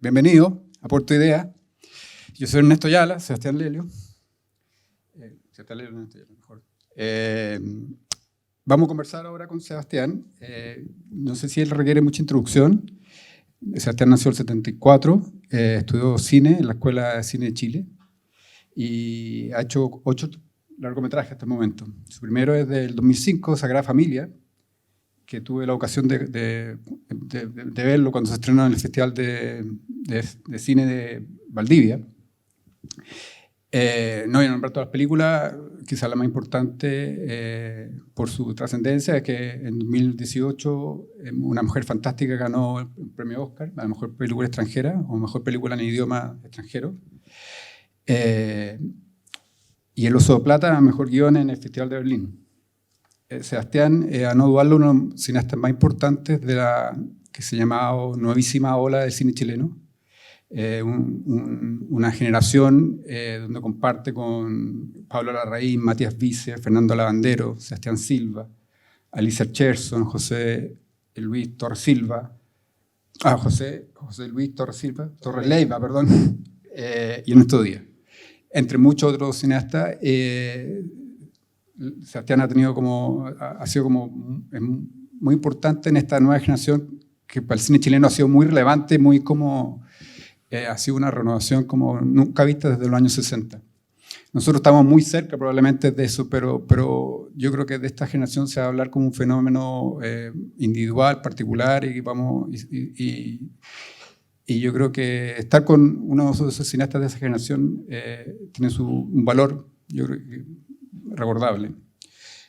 Bienvenido a Puerto Idea. Yo soy Ernesto Ayala, Sebastián Lelio. Sebastián Lelio, Ernesto Ayala, mejor. Vamos a conversar ahora con Sebastián. No sé si él requiere mucha introducción. Sebastián nació en el 74, estudió cine en la Escuela de Cine de Chile y ha hecho 8 largometrajes hasta el momento. Su primero es del 2005, Sagrada Familia, que tuve la ocasión de verlo cuando se estrenó en el Festival de Cine de Valdivia. No voy a nombrar todas las películas, quizás la más importante por su trascendencia es que en 2018 Una Mujer Fantástica ganó el premio Oscar a la mejor película extranjera o mejor película en idioma extranjero. Y El Oso de Plata, mejor guión en el Festival de Berlín. Sebastián, a no dudarlo, uno de los cineastas más importantes de la que se llamaba nuevísima ola del cine chileno. Una generación donde comparte con Pablo Larraín, Matías Vice, Fernando Lavandero, Sebastián Silva, Alicia Cherson, José Luis Torres Silva, José Luis Torres Silva, Torres Leiva, perdón, y Ernesto Díaz. Entre muchos otros cineastas, Sebastián ha sido como muy importante en esta nueva generación que para el cine chileno ha sido muy relevante, muy como ha sido una renovación como nunca vista desde los años 60. Nosotros estamos muy cerca probablemente de eso, pero yo creo que de esta generación se va a hablar como un fenómeno individual, particular, y yo creo que estar con uno de esos cineastas de esa generación tiene un valor, yo creo que recordable.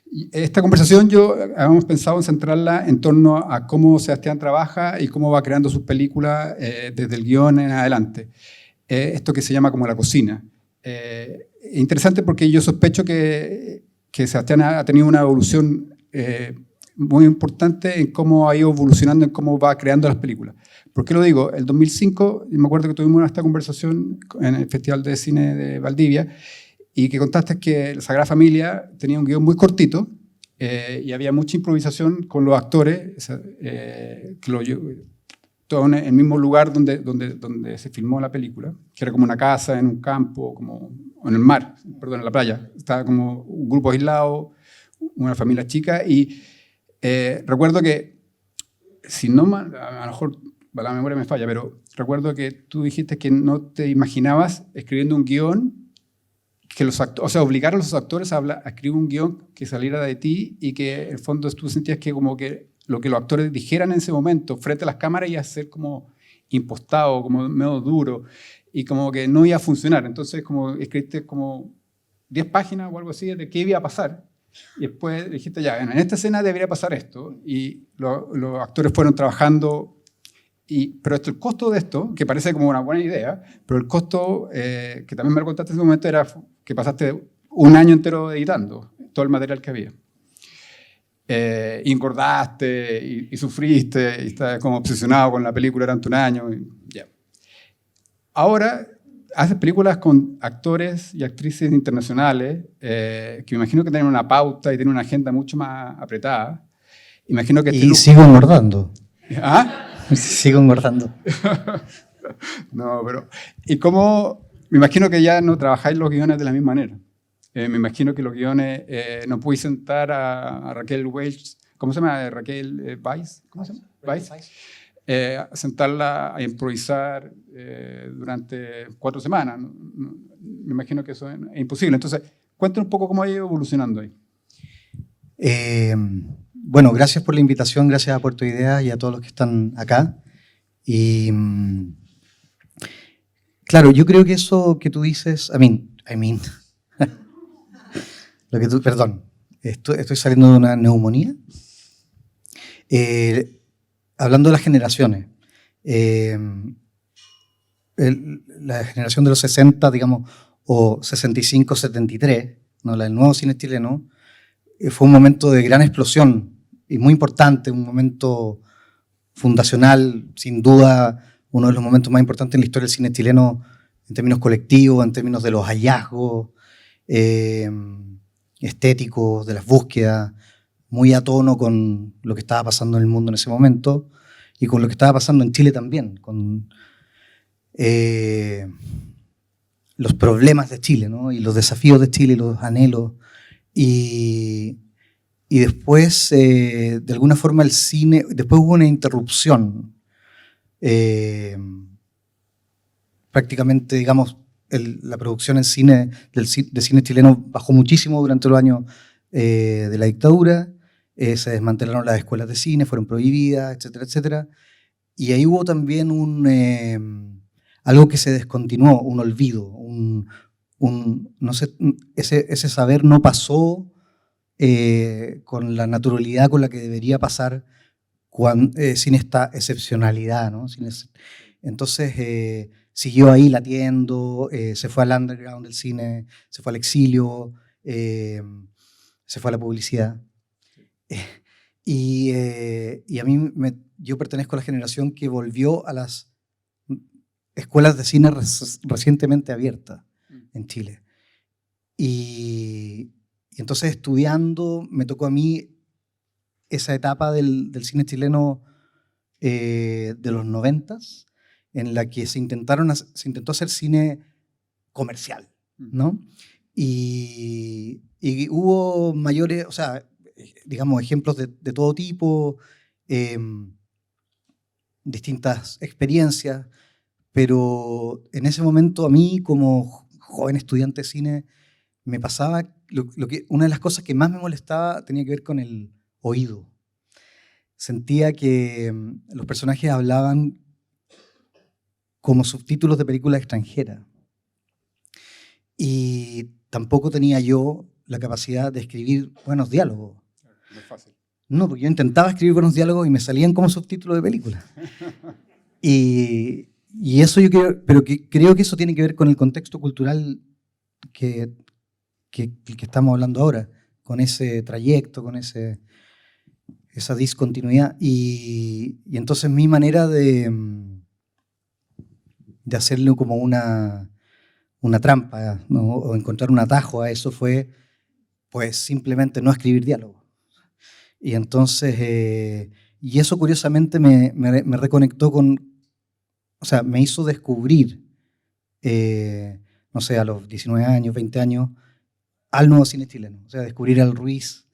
Y esta conversación habíamos pensado en centrarla en torno a cómo Sebastián trabaja y cómo va creando sus películas desde el guión en adelante. Esto que se llama como la cocina. Interesante porque yo sospecho que Sebastián ha tenido una evolución muy importante en cómo ha ido evolucionando, en cómo va creando las películas. ¿Por qué lo digo? El 2005, me acuerdo que tuvimos esta conversación en el Festival de Cine de Valdivia, y que contaste que la Sagrada Familia tenía un guión muy cortito y había mucha improvisación con los actores, todo en el mismo lugar donde se filmó la película, que era como una casa en un campo, o en el mar, perdón, en la playa. Estaba como un grupo aislado, una familia chica, y recuerdo que, si no, a lo mejor la memoria me falla, pero recuerdo que tú dijiste que no te imaginabas escribiendo un guión que obligar a los actores a escribir un guión que saliera de ti y que en el fondo tú sentías que como que lo que los actores dijeran en ese momento frente a las cámaras iba a ser como impostado, como medio duro y como que no iba a funcionar. Entonces como escribiste como 10 páginas o algo así de qué iba a pasar y después dijiste ya, en esta escena debería pasar esto y los actores fueron trabajando. Pero el costo de esto, que parece como una buena idea, pero el costo que también me lo contaste en ese momento era que pasaste un año entero editando todo el material que había. Y engordaste y sufriste y estabas como obsesionado con la película durante un año. Yeah. Ahora haces películas con actores y actrices internacionales que me imagino que tienen una pauta y tienen una agenda mucho más apretada. Imagino que sigo engordando. ¿Ah? Sigo engordando. No, pero... ¿Y cómo...? Me imagino que ya no trabajáis los guiones de la misma manera. Me imagino que los guiones... no podéis sentar a Raquel Welch... ¿Cómo se llama? Raquel Weisz. ¿Cómo se llama? Weisz. Sentarla a improvisar durante 4 semanas. Me imagino que eso es imposible. Entonces, cuéntanos un poco cómo ha ido evolucionando ahí. Bueno, gracias por la invitación, gracias a Puerto Idea y a todos los que están acá. Y claro, yo creo que eso que tú dices, perdón, estoy saliendo de una neumonía. Hablando de las generaciones, la generación de los 60, digamos, o 65, 73, ¿no? La del nuevo cine chileno, fue un momento de gran explosión y muy importante, un momento fundacional, sin duda, uno de los momentos más importantes en la historia del cine chileno en términos colectivos, en términos de los hallazgos estéticos, de las búsquedas, muy a tono con lo que estaba pasando en el mundo en ese momento y con lo que estaba pasando en Chile también, con los problemas de Chile, ¿no? Y los desafíos de Chile, y los anhelos. Y después, de alguna forma, el cine, después hubo una interrupción. Prácticamente, digamos, la producción en cine, de cine chileno bajó muchísimo durante los años de la dictadura. Se desmantelaron las escuelas de cine, fueron prohibidas, etcétera, etcétera. Y ahí hubo también algo que se descontinuó, un olvido, no sé, ese saber no pasó con la naturalidad con la que debería pasar sin esta excepcionalidad, ¿no? Entonces siguió ahí latiendo, se fue al underground del cine, se fue al exilio, se fue a la publicidad. Y a mí, yo pertenezco a la generación que volvió a las escuelas de cine recientemente abiertas en Chile. Y entonces, estudiando, me tocó a mí esa etapa del cine chileno de los 90s, en la que se intentó hacer cine comercial, ¿no? Y hubo mayores, o sea, digamos, ejemplos de todo tipo, distintas experiencias, pero en ese momento a mí, como joven estudiante de cine, me pasaba, una de las cosas que más me molestaba tenía que ver con el oído. Sentía que los personajes hablaban como subtítulos de películas extranjeras. Y tampoco tenía yo la capacidad de escribir buenos diálogos. No es fácil. No, porque yo intentaba escribir buenos diálogos y me salían como subtítulos de películas. Y eso yo creo, pero creo que eso tiene que ver con el contexto cultural que estamos hablando ahora, con ese trayecto, con esa discontinuidad. Y entonces mi manera de hacerle como una trampa, ¿no? O encontrar un atajo a eso fue pues simplemente no escribir diálogo. Y entonces, y eso curiosamente me reconectó o sea, me hizo descubrir, no sé, a los 19 años, 20 años, al nuevo cine chileno. O sea, descubrir al Ruiz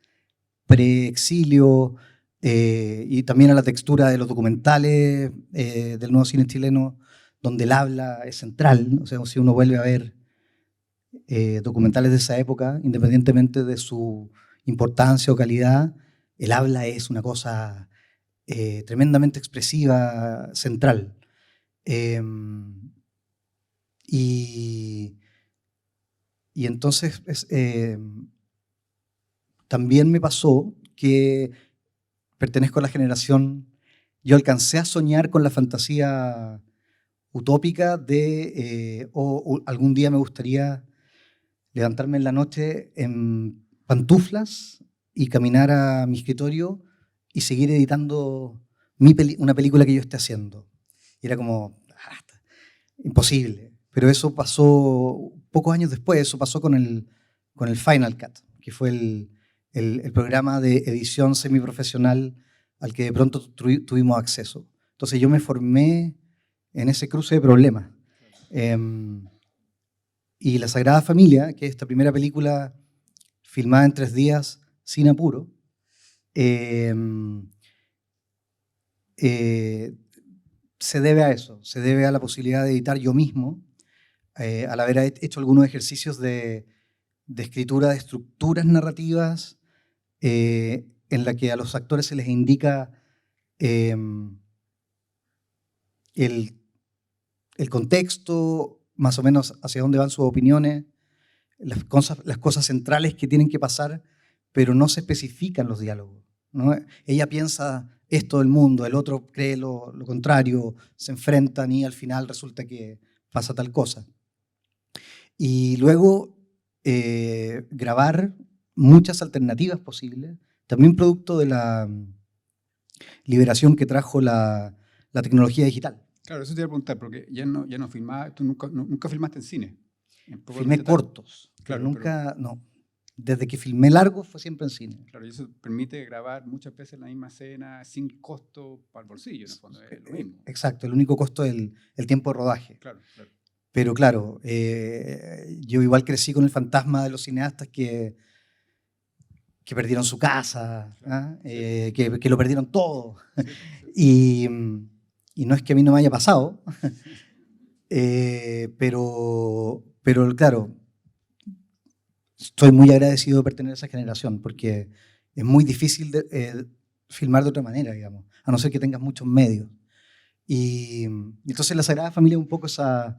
pre-exilio y también a la textura de los documentales del nuevo cine chileno, donde el habla es central, ¿no? O sea, si uno vuelve a ver documentales de esa época, independientemente de su importancia o calidad, el habla es una cosa tremendamente expresiva, central. Y entonces también me pasó que pertenezco a la generación, yo alcancé a soñar con la fantasía utópica de algún día me gustaría levantarme en la noche en pantuflas y caminar a mi escritorio y seguir editando una película que yo esté haciendo. Y era como, imposible. Pero eso pasó pocos años después, eso pasó con el Final Cut, que fue el programa de edición semiprofesional al que de pronto tuvimos acceso. Entonces yo me formé en ese cruce de problemas. Y La Sagrada Familia, que es esta primera película filmada en 3 días sin apuro, se debe a eso, se debe a la posibilidad de editar yo mismo, al haber hecho algunos ejercicios de escritura de estructuras narrativas en la que a los actores se les indica el contexto, más o menos hacia dónde van sus opiniones, las cosas centrales que tienen que pasar, pero no se especifican los diálogos, ¿no? Ella piensa esto del mundo, el otro cree lo contrario, se enfrentan y al final resulta que pasa tal cosa. Y luego grabar muchas alternativas posibles, también producto de la liberación que trajo la tecnología digital. Claro, eso te iba a preguntar, porque ya no filmabas, tú nunca filmaste en cine. Filmé cortos, Claro, pero nunca, no. desde que filmé largo fue siempre en cine. Claro, y eso permite grabar muchas veces la misma escena sin costo para el bolsillo, en el fondo, es lo mismo. Exacto, el único costo es el tiempo de rodaje. Claro, claro. Pero claro, yo igual crecí con el fantasma de los cineastas que perdieron su casa, Claro, ¿ah? sí. Que lo perdieron todo. Sí, sí. Y no es que a mí no me haya pasado, pero claro, estoy muy agradecido de pertenecer a esa generación, porque es muy difícil filmar de otra manera, digamos, a no ser que tengas muchos medios. Y entonces la Sagrada Familia es un poco esa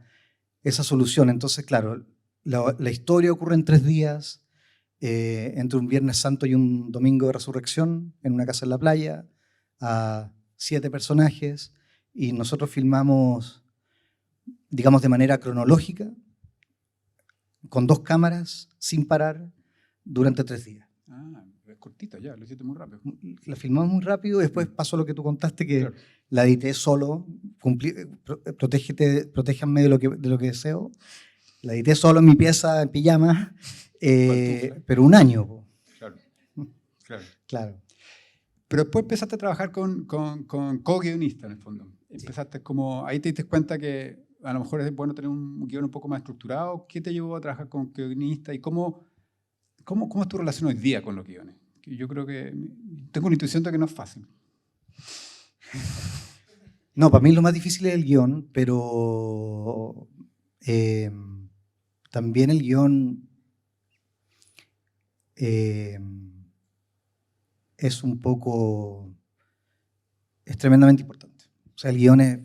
solución. Entonces, claro, la historia ocurre en 3 días, entre un Viernes Santo y un Domingo de Resurrección, en una casa en la playa, a 7 personajes, y nosotros filmamos, digamos, de manera cronológica, con 2 cámaras, sin parar, durante 3 días. Ah, es cortito ya, lo hiciste muy rápido. La filmamos muy rápido, después pasó lo que tú contaste, que Claro. la edité solo, protéjanme de lo que deseo. La edité solo en mi pieza, en pijama, pero un año. Po. Claro, claro. Claro. Pero después empezaste a trabajar con co-guionista, en el fondo. Empezaste como, ahí te diste cuenta que a lo mejor es bueno tener un guión un poco más estructurado. ¿Qué te llevó a trabajar con co-guionista y cómo es tu relación hoy día con los guiones? Que yo creo que tengo una intuición de que no es fácil. No, para mí lo más difícil es el guión, pero también el guión es tremendamente importante. O sea, el guión es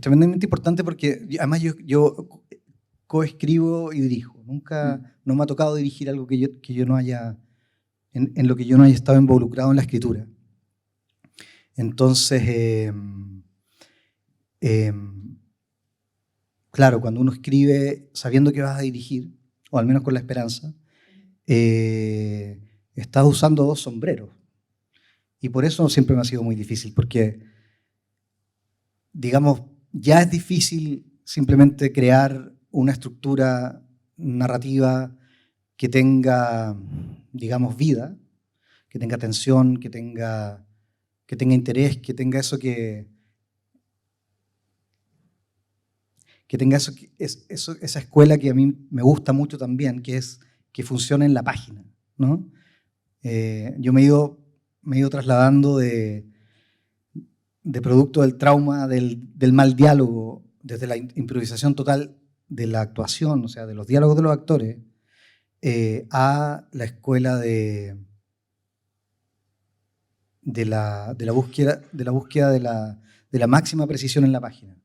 tremendamente importante porque además yo coescribo y dirijo. Nunca no me ha tocado dirigir algo que yo no haya, en lo que yo no haya estado involucrado en la escritura. Entonces, claro, cuando uno escribe sabiendo que vas a dirigir, o al menos con la esperanza, estás usando 2 sombreros. Y por eso siempre me ha sido muy difícil, porque, digamos, ya es difícil simplemente crear una estructura narrativa que tenga, digamos, vida, que tenga tensión, que tenga interés, que tenga eso tenga esa escuela que a mí me gusta mucho también, que es que funcione en la página, ¿no? Yo me he ido trasladando de producto del trauma del mal diálogo, desde la improvisación total de la actuación, o sea, de los diálogos de los actores, a la escuela de la búsqueda de la máxima precisión en la página.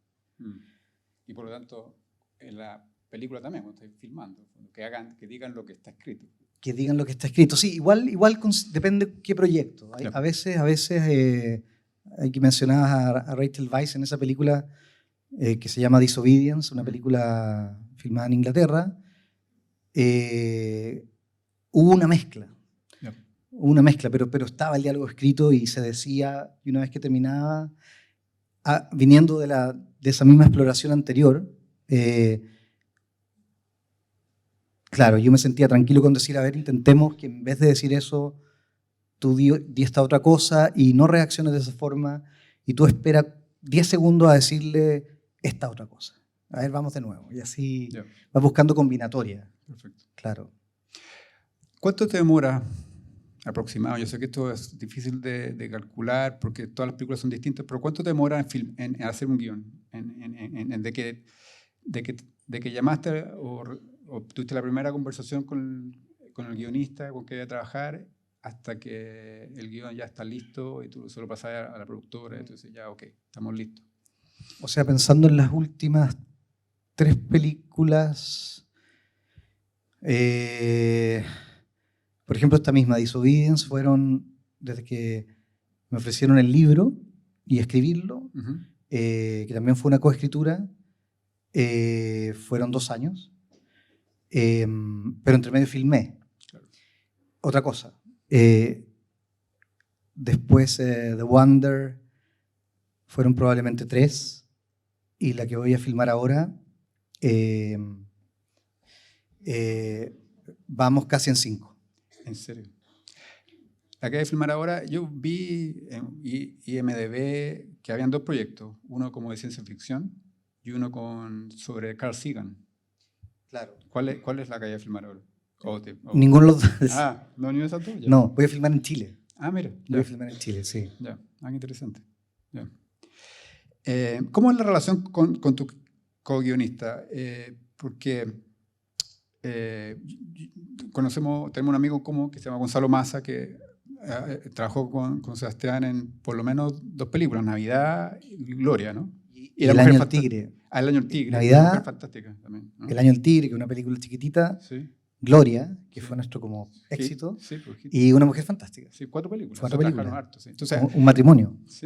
Y por lo tanto, en la película también, cuando estáis filmando, que digan lo que está escrito. Que digan lo que está escrito. Sí, igual depende qué proyecto. Claro. A veces hay que mencionar a Rachel Weisz en esa película que se llama Disobedience, una película filmada en Inglaterra. Hubo una mezcla. Yep. Hubo una mezcla, pero estaba el diálogo escrito y se decía, y una vez que terminaba, viniendo de esa misma exploración anterior, claro, yo me sentía tranquilo con decir, a ver, intentemos que en vez de decir eso, tú di esta otra cosa y no reacciones de esa forma y tú esperas 10 segundos a decirle esta otra cosa. A ver, vamos de nuevo. Y así vas buscando combinatoria. Perfecto. Claro. ¿Cuánto te demora aproximado? Yo sé que esto es difícil de calcular porque todas las películas son distintas, pero ¿cuánto te demora en hacer un guión? De que llamaste o tuviste la primera conversación con el guionista con que iba a trabajar hasta que el guión ya está listo y tú solo pasas a la productora y tú dices, ya, ok, estamos listos. O sea, pensando en las últimas 3 películas, por ejemplo, esta misma Disobedience, fueron desde que me ofrecieron el libro y escribirlo, que también fue una coescritura, fueron 2 años, pero entre medio filmé. Claro. Otra cosa, después The Wonder fueron probablemente 3, y la que voy a filmar ahora vamos casi en 5. ¿En serio? La que hay que filmar ahora, yo vi en IMDb que habían 2 proyectos, uno como de ciencia ficción y uno sobre Carl Sagan. Claro. ¿Cuál es la que hay que filmar ahora? Ninguno de los dos. No, ni una de esas dos. Ya. No, voy a filmar en Chile. Mira. Voy a filmar en Chile, sí. Ya, qué interesante. Ya. ¿Cómo es la relación con tu co-guionista? Porque tenemos un amigo en común que se llama Gonzalo Massa, que trabajó con Sebastián en por lo menos 2 películas, Navidad y Gloria, ¿no? Y El Año del Tigre. El Año del Tigre. Navidad, fantástica también, ¿no? El Año del Tigre, que es una película chiquitita. Sí. Gloria, que fue nuestro como éxito. Sí, pues, y Una Mujer Fantástica. Sí, 4 películas. 4 películas. Harto, sí. Entonces, un matrimonio. Sí.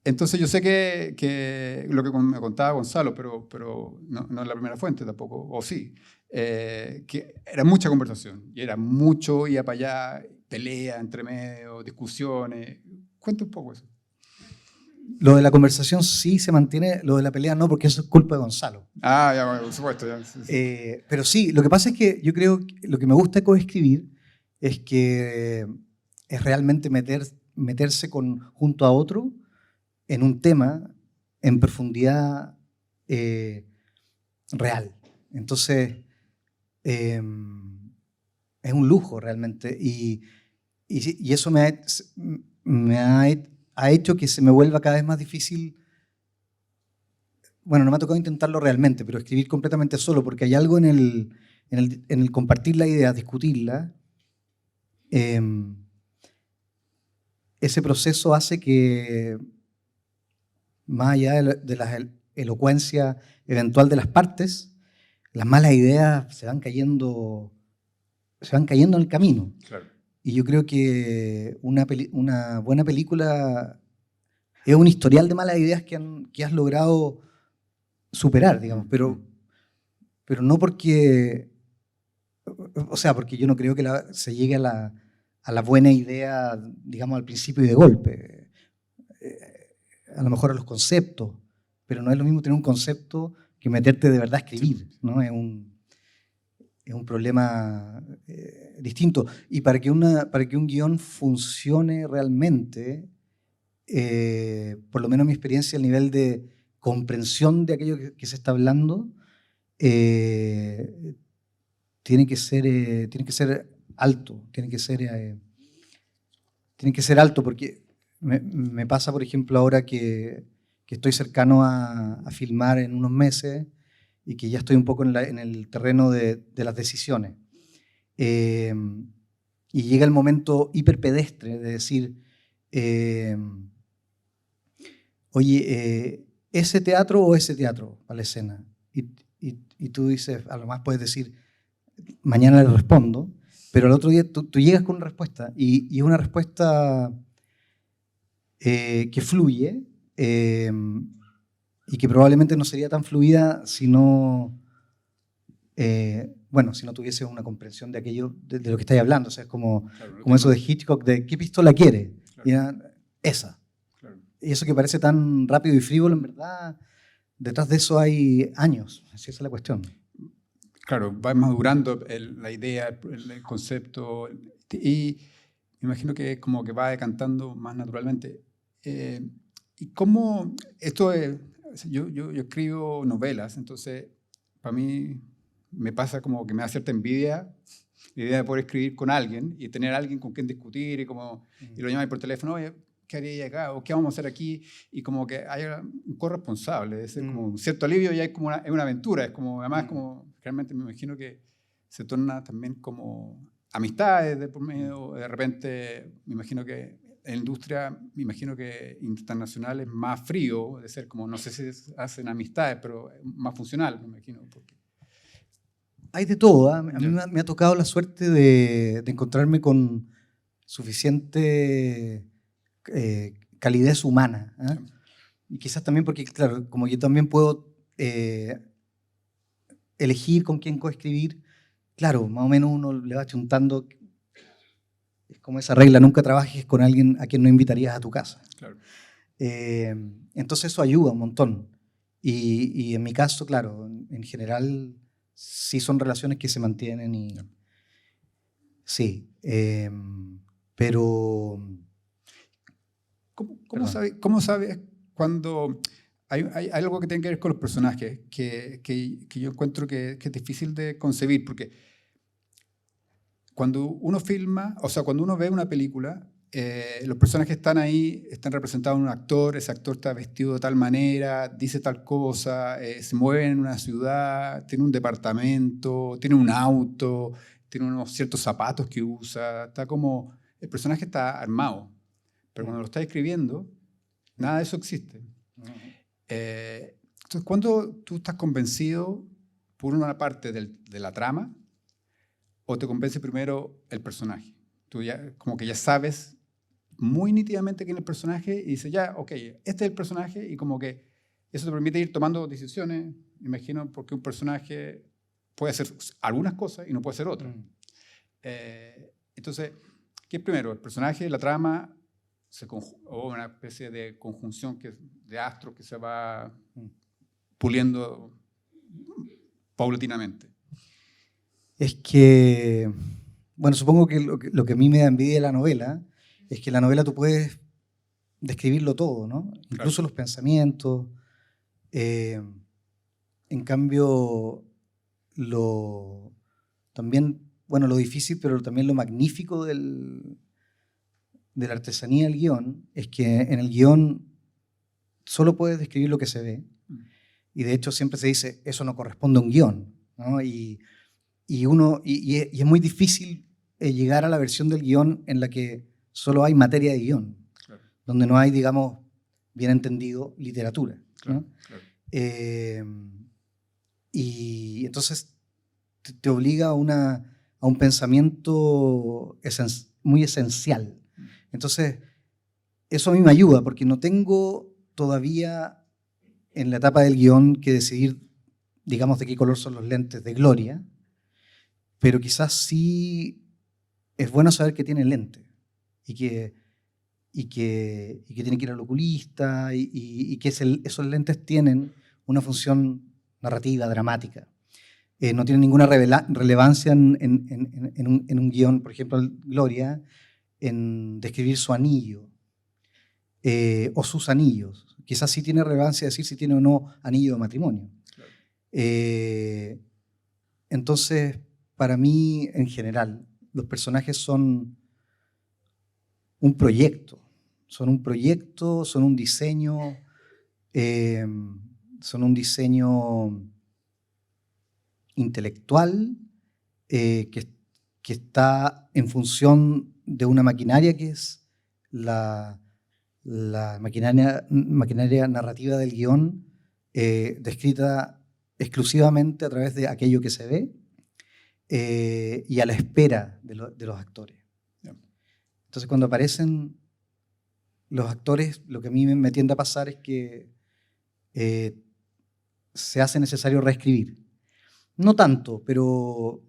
Entonces yo sé que lo que me contaba Gonzalo, pero no es la primera fuente tampoco, o sí, que era mucha conversación, y era mucho, iba para allá, pelea entre medio, discusiones. Cuenta un poco eso. Lo de la conversación sí se mantiene, lo de la pelea no, porque eso es culpa de Gonzalo. Ya, bueno, por supuesto. Ya, sí. Pero sí, lo que pasa es que yo creo que lo que me gusta de coescribir es que es realmente meterse junto a otro en un tema en profundidad real. Entonces, es un lujo realmente. Y eso ha hecho que se me vuelva cada vez más difícil. Bueno, no me ha tocado intentarlo realmente, pero escribir completamente solo, porque hay algo en el compartir la idea, discutirla. Ese proceso hace que, más allá de la elocuencia eventual de las partes, las malas ideas se van cayendo en el camino. Claro. Y yo creo que una buena película es un historial de malas ideas que has logrado superar, digamos, pero no porque, o sea, porque yo no creo que se llegue a la buena idea, digamos, al principio y de golpe. A lo mejor a los conceptos, pero no es lo mismo tener un concepto que meterte de verdad a escribir, ¿no? Es un problema distinto. Y para que un guión funcione realmente, por lo menos mi experiencia, el nivel de comprensión de aquello que se está hablando tiene que ser alto, tiene que ser alto, porque me pasa, por ejemplo, ahora que estoy cercano a filmar en unos meses y que ya estoy un poco en el terreno de las decisiones. Y llega el momento hiperpedestre de decir, oye, ¿ese teatro o ese teatro para la escena? Y tú dices, a lo más puedes decir, mañana le respondo, pero al otro día tú llegas con una respuesta y es una respuesta que fluye y que probablemente no sería tan fluida si no tuviese una comprensión de aquello de lo que estáis hablando. O sea, es como eso de Hitchcock, de ¿qué pistola quiere? Claro. Esa. Claro. Y eso que parece tan rápido y frívolo, en verdad, detrás de eso hay años. Así es la cuestión. Claro, va madurando la idea, el concepto, y me imagino que como que va decantando más naturalmente. ¿Y cómo esto es? Yo escribo novelas, entonces para mí me pasa como que me da cierta envidia la idea de poder escribir con alguien y tener a alguien con quien discutir y lo llamáis por teléfono, oye, ¿qué haría acá? ¿O qué vamos a hacer aquí? Y como que hay un corresponsable, es como un cierto alivio y hay como es una aventura, es como, además como, realmente me imagino que se torna también como amistades de por medio, de repente me imagino que en la industria, me imagino que internacional es más frío, de ser como, no sé si hacen amistades, pero más funcional, me imagino. Porque... Hay de todo, ¿eh? A mí me ha tocado la suerte de encontrarme con suficiente calidez humana. ¿Eh? Y quizás también porque, claro, como yo también puedo elegir con quién coescribir, claro, más o menos uno le va chuntando. Es como esa regla, nunca trabajes con alguien a quien no invitarías a tu casa. Claro. Entonces eso ayuda un montón. Y en mi caso, claro, en general sí son relaciones que se mantienen sí. Pero... ¿Cómo sabes cuando hay algo que tiene que ver con los personajes que yo encuentro que es difícil de concebir? Porque cuando uno filma, o sea, cuando uno ve una película, los personajes están ahí, están representados en un actor, ese actor está vestido de tal manera, dice tal cosa, se mueve en una ciudad, tiene un departamento, tiene un auto, tiene unos ciertos zapatos que usa, está como, el personaje está armado. Pero cuando lo estás escribiendo, nada de eso existe. Entonces, cuando tú estás convencido por una parte de la trama, o te convence primero el personaje. Tú ya, como que ya sabes muy nítidamente quién es el personaje y dices, ya, ok, este es el personaje, y como que eso te permite ir tomando decisiones, imagino, porque un personaje puede hacer algunas cosas y no puede hacer otras. Entonces, ¿qué es primero? ¿El personaje, la trama, o una especie de conjunción de astros que se va puliendo paulatinamente? Es que, bueno, supongo que lo que a mí me da envidia de la novela es que en la novela tú puedes describirlo todo, ¿no? Incluso Claro. los pensamientos. En cambio, también, bueno, lo difícil, pero también lo magnífico de la artesanía del guión es que en el guión solo puedes describir lo que se ve. Y de hecho siempre se dice, eso no corresponde a un guión, ¿no? Y es muy difícil llegar a la versión del guión en la que solo hay materia de guión, Claro. donde no hay, digamos, bien entendido, literatura, Claro, ¿no? claro. Y entonces te obliga a un pensamiento muy esencial. Entonces, eso a mí me ayuda, porque no tengo todavía en la etapa del guión que decidir, digamos, de qué color son los lentes de Gloria, pero quizás sí es bueno saber que tiene lente y que tiene que ir al oculista y que esos lentes tienen una función narrativa, dramática. No tiene ninguna relevancia en un guión, por ejemplo, Gloria, en describir su anillo o sus anillos. Quizás sí tiene relevancia decir si tiene o no anillo de matrimonio. Claro. Entonces, para mí, en general, los personajes son un proyecto. Son un proyecto, son un diseño, intelectual que está en función de una maquinaria que es la maquinaria narrativa del guión, descrita exclusivamente a través de aquello que se ve y a la espera de los actores. Entonces, cuando aparecen los actores, lo que a mí me tiende a pasar es que se hace necesario reescribir. No tanto, pero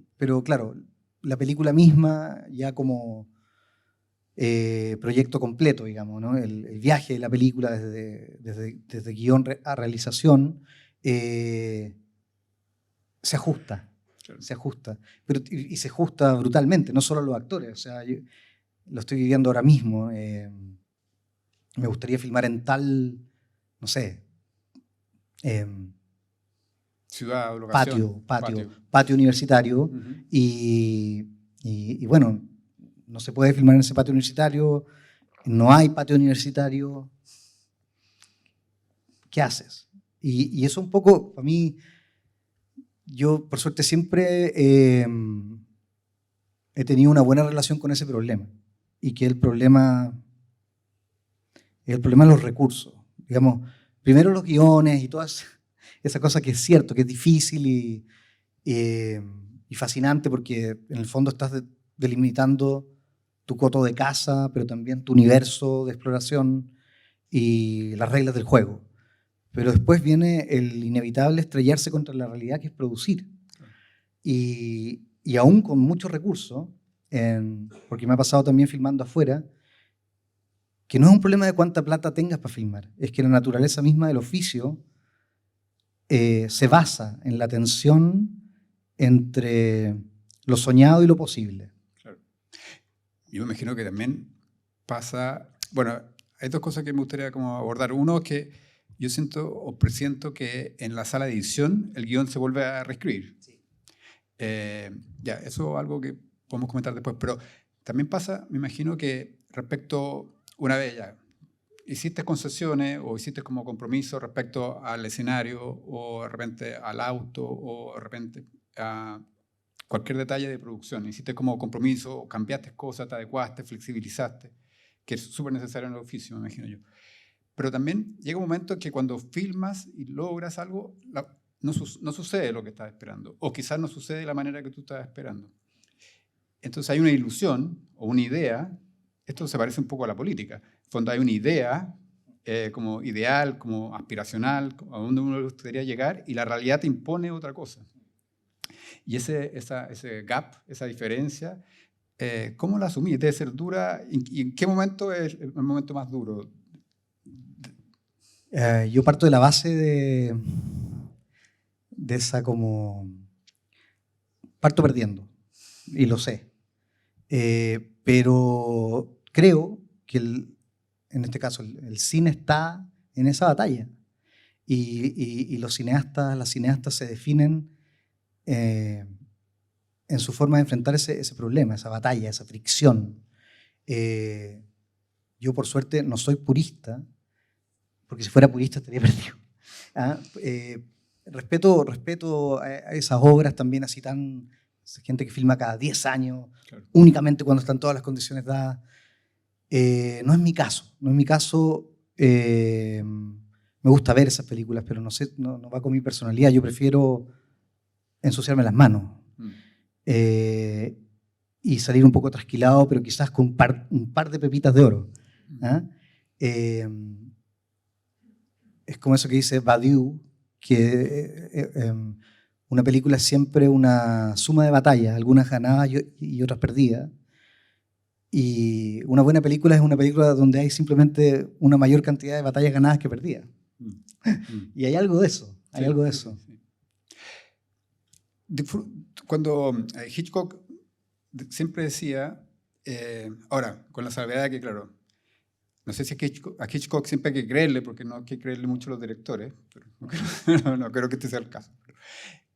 claro, la película misma ya como proyecto completo, digamos, ¿no? El viaje de la película desde guión a realización se ajusta, Claro. se ajusta. Y se ajusta brutalmente, no solo los actores. O sea, yo lo estoy viviendo ahora mismo. Me gustaría filmar en tal, no sé, Ciudad, locación. patio universitario. Uh-huh. Y bueno, no se puede filmar en ese patio universitario, no hay patio universitario. ¿Qué haces? Y eso un poco, para mí, yo por suerte siempre he tenido una buena relación con ese problema. Y que el problema es los recursos. Digamos, primero los guiones y todas esa cosa que es cierto, que es difícil y fascinante porque en el fondo estás delimitando tu coto de casa, pero también tu universo de exploración y las reglas del juego. Pero después viene el inevitable estrellarse contra la realidad que es producir. Y aún con muchos recursos, porque me ha pasado también filmando afuera, que no es un problema de cuánta plata tengas para filmar, es que la naturaleza misma del oficio se basa en la tensión entre lo soñado y lo posible. Claro. yo me imagino que también pasa, bueno, hay dos cosas que me gustaría como abordar. Uno es que yo siento o presiento que en la sala de edición el guión se vuelve a reescribir. Sí. Ya, eso es algo que podemos comentar después, pero también pasa, me imagino que respecto, una vez ya, hiciste concesiones o hiciste como compromiso respecto al escenario o de repente al auto o de repente a cualquier detalle de producción. Hiciste como compromiso, cambiaste cosas, te adecuaste, flexibilizaste, que es súper necesario en el oficio, me imagino yo. Pero también llega un momento que cuando filmas y logras algo, no sucede lo que estás esperando, o quizás no sucede de la manera que tú estabas esperando. Entonces hay una ilusión o una idea, esto se parece un poco a la política, en el fondo hay una idea como ideal, como aspiracional, a donde uno le gustaría llegar, y la realidad te impone otra cosa. Y ese gap, esa diferencia, ¿cómo la asumís? ¿Debe ser dura? ¿Y en qué momento es el momento más duro? Yo parto de la base de esa como... Parto perdiendo, y lo sé. Pero creo que en este caso el cine está en esa batalla. Y los cineastas, las cineastas se definen en su forma de enfrentar ese problema, esa batalla, esa fricción. Yo por suerte no soy purista, porque si fuera purista estaría perdido. Respeto a esas obras también así tan... gente que filma cada 10 años, claro, únicamente cuando están todas las condiciones dadas. No es mi caso, no es mi caso. Me gusta ver esas películas, pero no sé, no va con mi personalidad. Yo prefiero ensuciarme las manos y salir un poco trasquilado, pero quizás con un par de pepitas de oro. Es como eso que dice Badiou, que una película es siempre una suma de batallas, algunas ganadas y otras perdidas. Y una buena película es una película donde hay simplemente una mayor cantidad de batallas ganadas que perdidas. Y hay algo de eso, hay algo de eso. Cuando Hitchcock siempre decía, ahora, con la salvedad de que, claro, no sé si a Hitchcock siempre hay que creerle, porque no hay que creerle mucho a los directores, pero no creo que este sea el caso.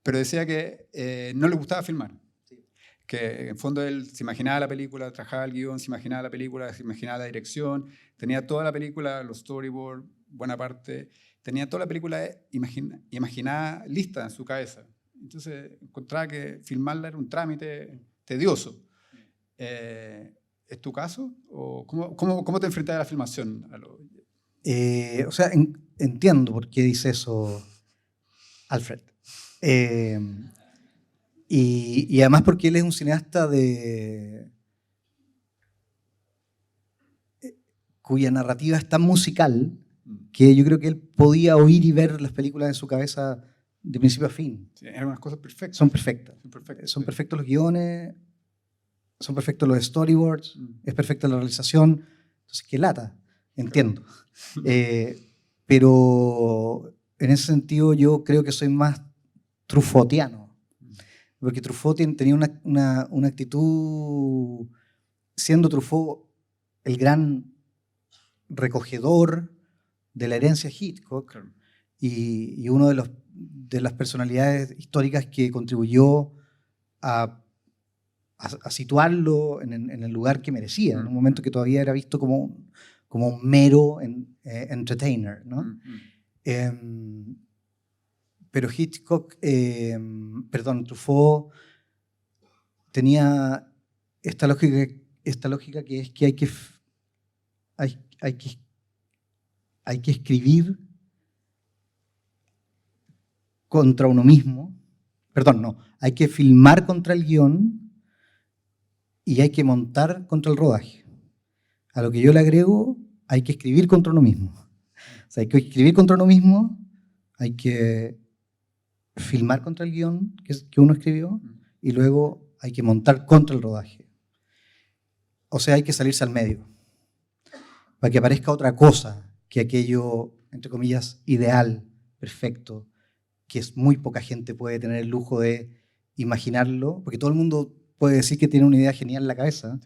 Pero decía que no le gustaba filmar. Sí. Que en el fondo él se imaginaba la película, trabajaba el guión, se imaginaba la película, se imaginaba la dirección, tenía toda la película, los storyboards, buena parte, tenía toda la película imaginada lista en su cabeza. Entonces encontraba que filmarla era un trámite tedioso. ¿Es tu caso? ¿O cómo te enfrentas a la filmación? O sea, entiendo por qué dice eso Alfred. Y además porque él es un cineasta cuya narrativa es tan musical que yo creo que él podía oír y ver las películas en su cabeza de principio a fin. Sí, eran unas cosas perfectas. Son perfectas. Son perfectos los guiones, son perfectos los storyboards, es perfecta la realización. Entonces, qué lata, entiendo. Pero en ese sentido yo creo que soy más truffautiano. Porque Truffaut tenía una actitud, siendo Truffaut el gran recogedor de la herencia Hitchcock, claro, y uno de las personalidades históricas que contribuyó a situarlo en el lugar que merecía, en un momento que todavía era visto como un mero entertainer, ¿no? Pero Hitchcock, Truffaut tenía esta lógica que es que hay que escribir contra uno mismo, hay que filmar contra el guión y hay que montar contra el rodaje. A lo que yo le agrego, hay que escribir contra uno mismo. O sea, hay que escribir contra uno mismo, hay que filmar contra el guión que uno escribió y luego hay que montar contra el rodaje. O sea, hay que salirse al medio para que aparezca otra cosa que aquello, entre comillas, ideal, perfecto, que es muy poca gente puede tener el lujo de imaginarlo, porque todo el mundo puede decir que tiene una idea genial en la cabeza,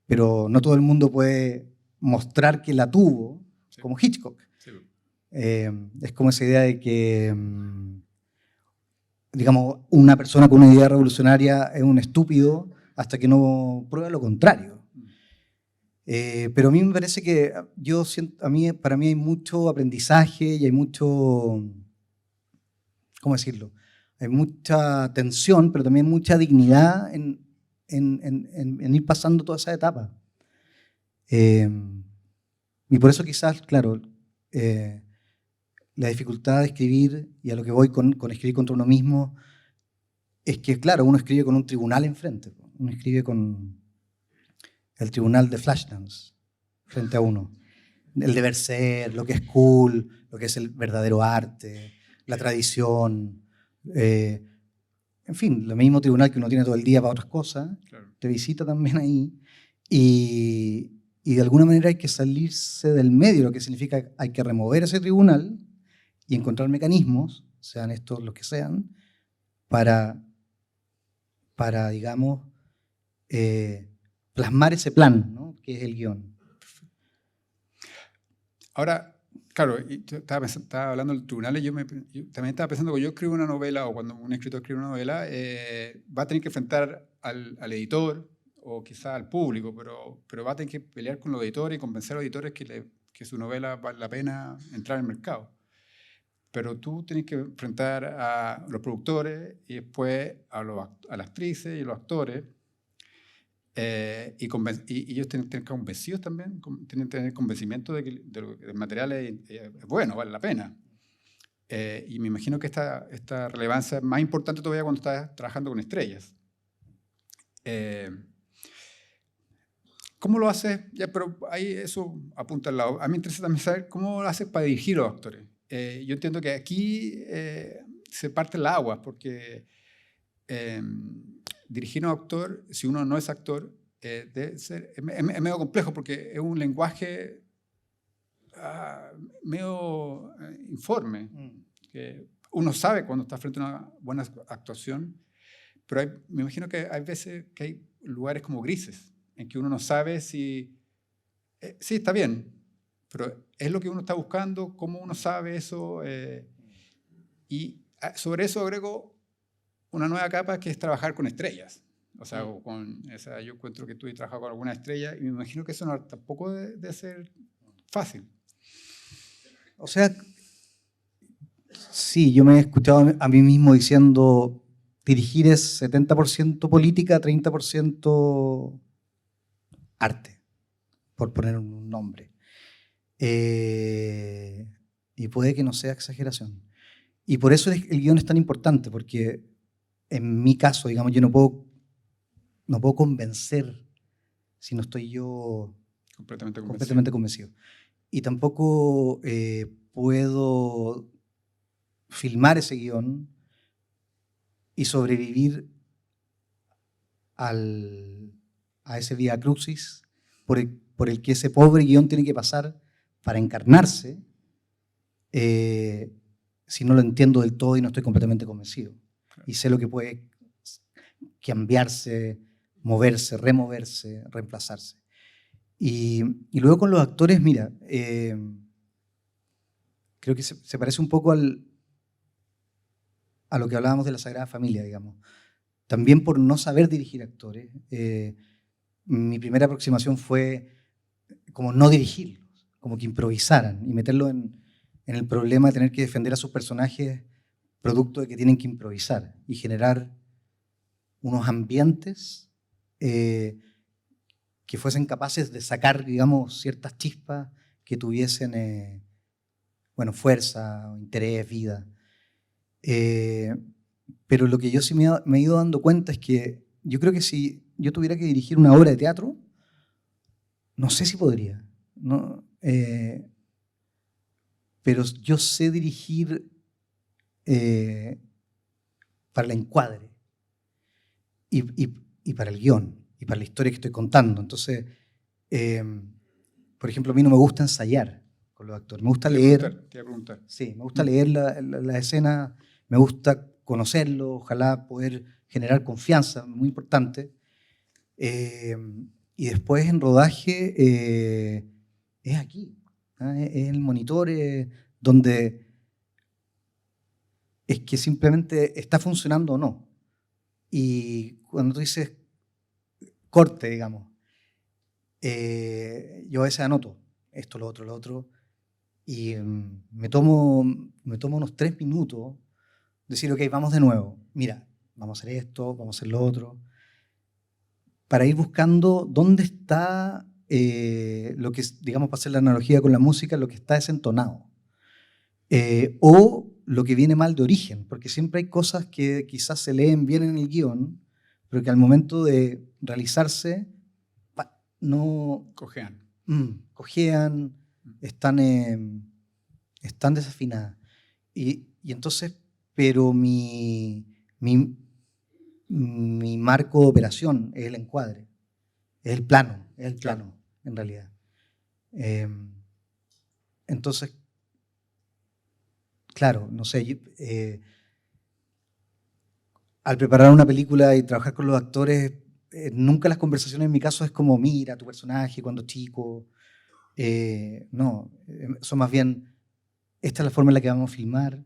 pero no todo el mundo puede mostrar que la tuvo, Sí. como Hitchcock. Sí. Es como esa idea de que, digamos, una persona con una idea revolucionaria es un estúpido hasta que no prueba lo contrario. Pero a mí me parece que yo siento, para mí hay mucho aprendizaje y hay mucho, ¿cómo decirlo? Hay mucha tensión, pero también mucha dignidad en ir pasando toda esa etapa. Y por eso quizás, claro, la dificultad de escribir, y a lo que voy con escribir contra uno mismo, es que, claro, uno escribe con un tribunal enfrente. Uno escribe con el tribunal de Flashdance frente a uno. El deber ser, lo que es cool, lo que es el verdadero arte, la tradición. En fin, lo mismo tribunal que uno tiene todo el día para otras cosas, Claro. te visita también ahí. Y de alguna manera hay que salirse del medio, lo que significa hay que remover ese tribunal y encontrar mecanismos, sean estos los que sean, para digamos, plasmar ese plan, ¿no? Que es el guión. Ahora, claro, yo estaba hablando de los tribunales, yo también estaba pensando que yo escribo una novela, o cuando un escritor escribe una novela, va a tener que enfrentar al editor, o quizá al público, pero va a tener que pelear con los editores y convencer a los editores que su novela vale la pena entrar al mercado. Pero tú tienes que enfrentar a los productores y después a las actrices y los actores. Y ellos tienen que estar convencidos también, tienen que tener convencimiento de que el material es bueno, vale la pena. Y me imagino que esta relevancia es más importante todavía cuando estás trabajando con estrellas. ¿Cómo lo haces? Ya, pero ahí eso apunta al lado. A mí me interesa también saber cómo lo haces para dirigir a los actores. Yo entiendo que aquí se parten las aguas, porque dirigir a un actor, si uno no es actor, debe ser, es medio complejo, porque es un lenguaje medio informe. Que uno sabe cuando está frente a una buena actuación, pero me imagino que hay veces que hay lugares como grises, en que uno no sabe si... sí, está bien, pero es lo que uno está buscando, cómo uno sabe eso. Y sobre eso agrego una nueva capa, que es trabajar con estrellas. O sea, yo encuentro que tú has trabajado con alguna estrella y me imagino que eso tampoco debe ser fácil. O sea, sí, yo me he escuchado a mí mismo diciendo, dirigir es 70% política, 30% arte, por poner un nombre. Y puede que no sea exageración. Y por eso el guión es tan importante, porque en mi caso, digamos, yo no puedo convencer si no estoy yo completamente convencido. Y tampoco puedo filmar ese guión y sobrevivir a ese vía crucis por el que ese pobre guión tiene que pasar para encarnarse, si no lo entiendo del todo y no estoy completamente convencido. Y sé lo que puede cambiarse, moverse, removerse, reemplazarse. Y luego con los actores, mira, creo que se parece un poco a lo que hablábamos de la Sagrada Familia, digamos. También por no saber dirigir actores, mi primera aproximación fue como no dirigirlos, como que improvisaran y meterlos en el problema de tener que defender a sus personajes producto de que tienen que improvisar y generar unos ambientes que fuesen capaces de sacar, digamos, ciertas chispas que tuviesen, bueno, fuerza, interés, vida. Pero lo que yo sí me he ido dando cuenta es que yo creo que si yo tuviera que dirigir una obra de teatro, no sé si podría, ¿no? Pero yo sé dirigir para el encuadre y para el guión y para la historia que estoy contando. Entonces, por ejemplo, a mí no me gusta ensayar con los actores. Me gusta leer. Te iba a preguntar. Sí, me gusta leer la escena, me gusta conocerlo, ojalá poder generar confianza, muy importante. Y después en rodaje es aquí, ¿ah? Es el monitor donde es que simplemente está funcionando o no. Y cuando tú dices corte, digamos, yo a veces anoto esto, lo otro, y me tomo unos 3 minutos, decir, ok, vamos de nuevo, mira, vamos a hacer esto, vamos a hacer lo otro, para ir buscando dónde está lo que, digamos, para hacer la analogía con la música, lo que está desentonado. O lo que viene mal de origen, porque siempre hay cosas que quizás se leen bien en el guión, pero que al momento de realizarse no Cojean. cojean, están desafinadas. Y entonces, pero mi marco de operación es el encuadre, es el plano, Claro. en realidad. Entonces, claro, no sé, al preparar una película y trabajar con los actores, nunca las conversaciones en mi caso es como, mira, tu personaje cuando chico. No, son más bien, esta es la forma en la que vamos a filmar,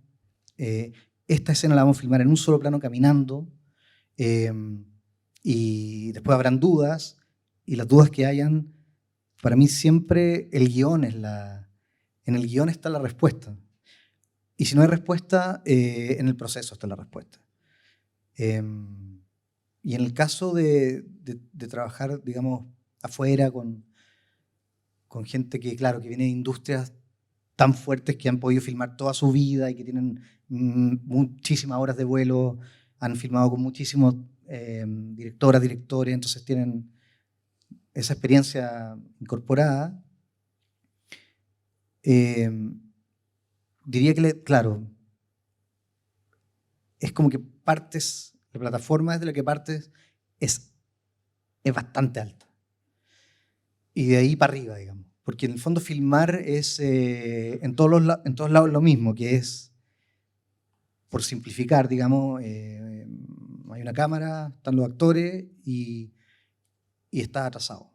esta escena la vamos a filmar en un solo plano caminando, eh, y después habrán dudas, y las dudas que hayan, para mí siempre el guión en el guión está la respuesta. Y si no hay respuesta, en el proceso está la respuesta. Y en el caso de trabajar, digamos, afuera con gente que, claro, que viene de industrias tan fuertes que han podido filmar toda su vida y que tienen muchísimas horas de vuelo, han filmado con muchísimos directoras, directores, entonces tienen esa experiencia incorporada. Diría que, claro, es como que partes, la plataforma desde la que partes es bastante alta. Y de ahí para arriba, digamos. Porque en el fondo filmar es en todos lados lo mismo, que es, por simplificar, digamos, hay una cámara, están los actores y está atrasado.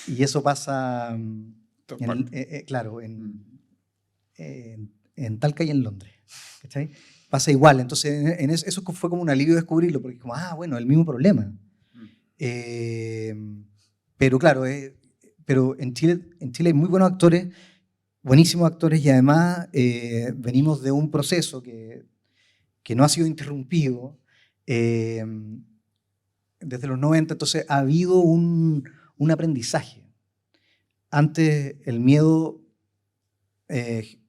Y eso pasa, claro, en Talca y en Londres. ¿Cachai? Pasa igual. Entonces, eso fue como un alivio descubrirlo, porque como, bueno, el mismo problema. Pero claro, pero en Chile hay muy buenos actores, buenísimos actores, y además venimos de un proceso que no ha sido interrumpido desde los 90, entonces ha habido un aprendizaje. Antes el miedo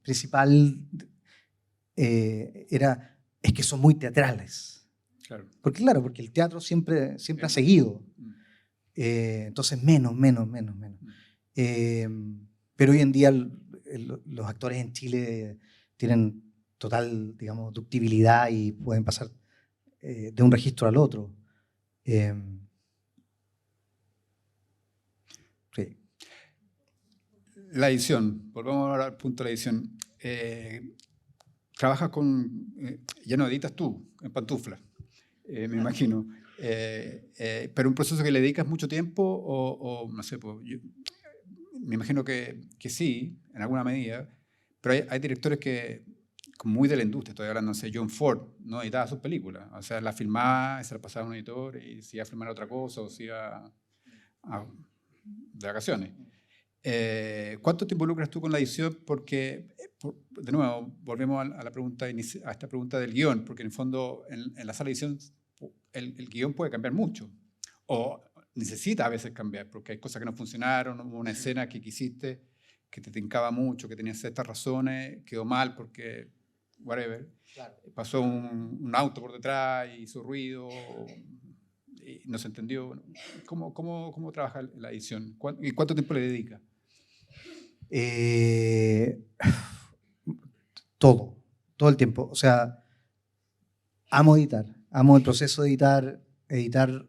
principal es que son muy teatrales. Claro. Porque claro, porque el teatro siempre ha seguido. Entonces menos. Pero hoy en día los actores en Chile tienen total, digamos, ductibilidad y pueden pasar de un registro al otro. Sí. La edición, volvamos ahora al punto de la edición. Trabajas con, ya no editas tú, en pantufla, me imagino, pero un proceso que le dedicas mucho tiempo o no sé, pues, me imagino que sí, en alguna medida, pero hay directores que, como muy de la industria, estoy hablando, no sé, John Ford, no editaba sus películas, o sea, la filmaba, se la pasaba a un editor y se iba a filmar otra cosa o se iba de vacaciones. ¿Cuánto te involucras tú con la edición? Porque, de nuevo, volvemos a la pregunta, a esta pregunta del guión, porque en el fondo, en la sala de edición, el guión puede cambiar mucho, o necesita a veces cambiar, porque hay cosas que no funcionaron, una escena que quisiste, que te tincaba mucho, que tenías ciertas razones, quedó mal porque, whatever, claro, pasó un auto por detrás y hizo ruido, y no se entendió. ¿Cómo trabaja la edición? ¿Y cuánto tiempo le dedica? Todo el tiempo. O sea, amo editar, amo el proceso de editar.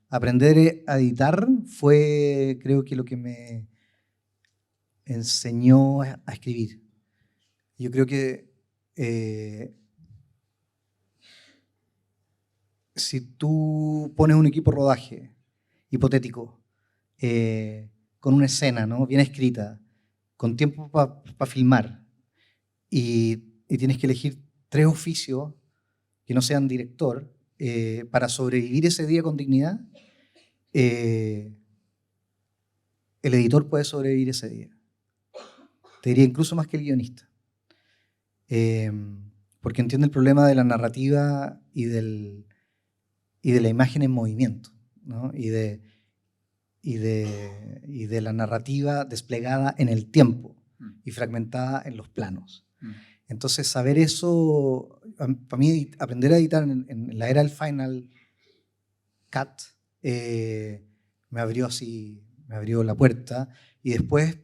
Aprender a editar fue, creo que lo que me enseñó a escribir. Yo creo que si tú pones un equipo de rodaje hipotético, con una escena, ¿no?, bien escrita, con tiempo para filmar, y tienes que elegir 3 oficios que no sean director, para sobrevivir ese día con dignidad, el editor puede sobrevivir ese día. Te diría incluso más que el guionista. Porque entiende el problema de la narrativa y de la imagen en movimiento, ¿no? y de la narrativa desplegada en el tiempo y fragmentada en los planos. Entonces, saber eso, para mí, aprender a editar en la era del Final Cut, me abrió la puerta, y después,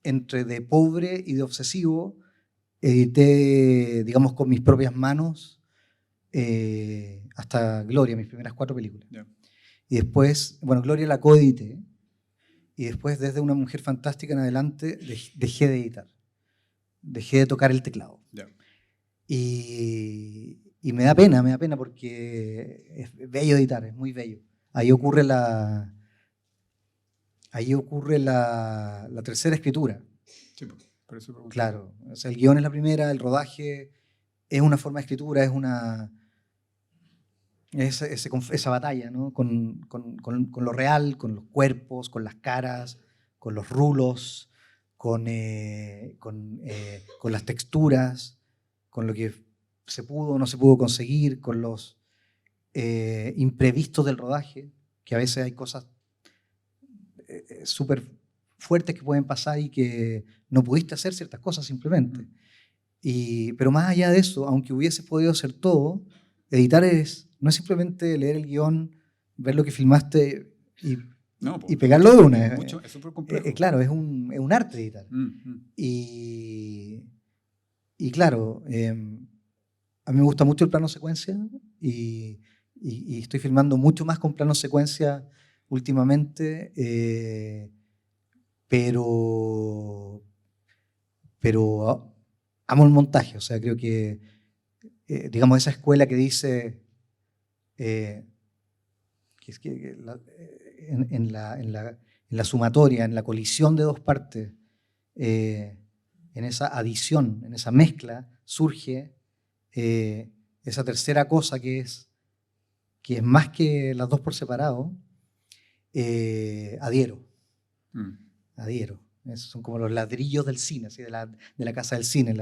entre de pobre y de obsesivo, edité, digamos, con mis propias manos, hasta Gloria, mis primeras 4 películas. Yeah. Y después, bueno, Gloria la coedité, y después, desde Una mujer fantástica en adelante, dejé de editar. Dejé de tocar el teclado. Yeah. Y me da pena porque es bello editar, es muy bello. Ahí ocurre la tercera escritura. Sí, por eso claro, o sea, el guión es la primera, el rodaje es una forma de escritura, esa batalla, ¿no?, con lo real, con los cuerpos, con las caras, con los rulos, con las texturas, con lo que se pudo o no se pudo conseguir, con los imprevistos del rodaje, que a veces hay cosas súper fuertes que pueden pasar y que no pudiste hacer ciertas cosas simplemente. Pero más allá de eso, aunque hubieses podido hacer todo, editar no es simplemente leer el guión, ver lo que filmaste y pegarlo de una. Es súper complejo. Claro, es un arte editar. Y claro, a mí me gusta mucho el plano secuencia, y estoy filmando mucho más con plano secuencia últimamente, pero amo el montaje. O sea, creo que, digamos, esa escuela que dice que es que en la sumatoria, en la colisión de 2 partes, en esa adición, en esa mezcla, surge esa tercera cosa que es más que las 2 por separado. Adhiero. Esos son como los ladrillos del cine, ¿sí? de la casa del cine.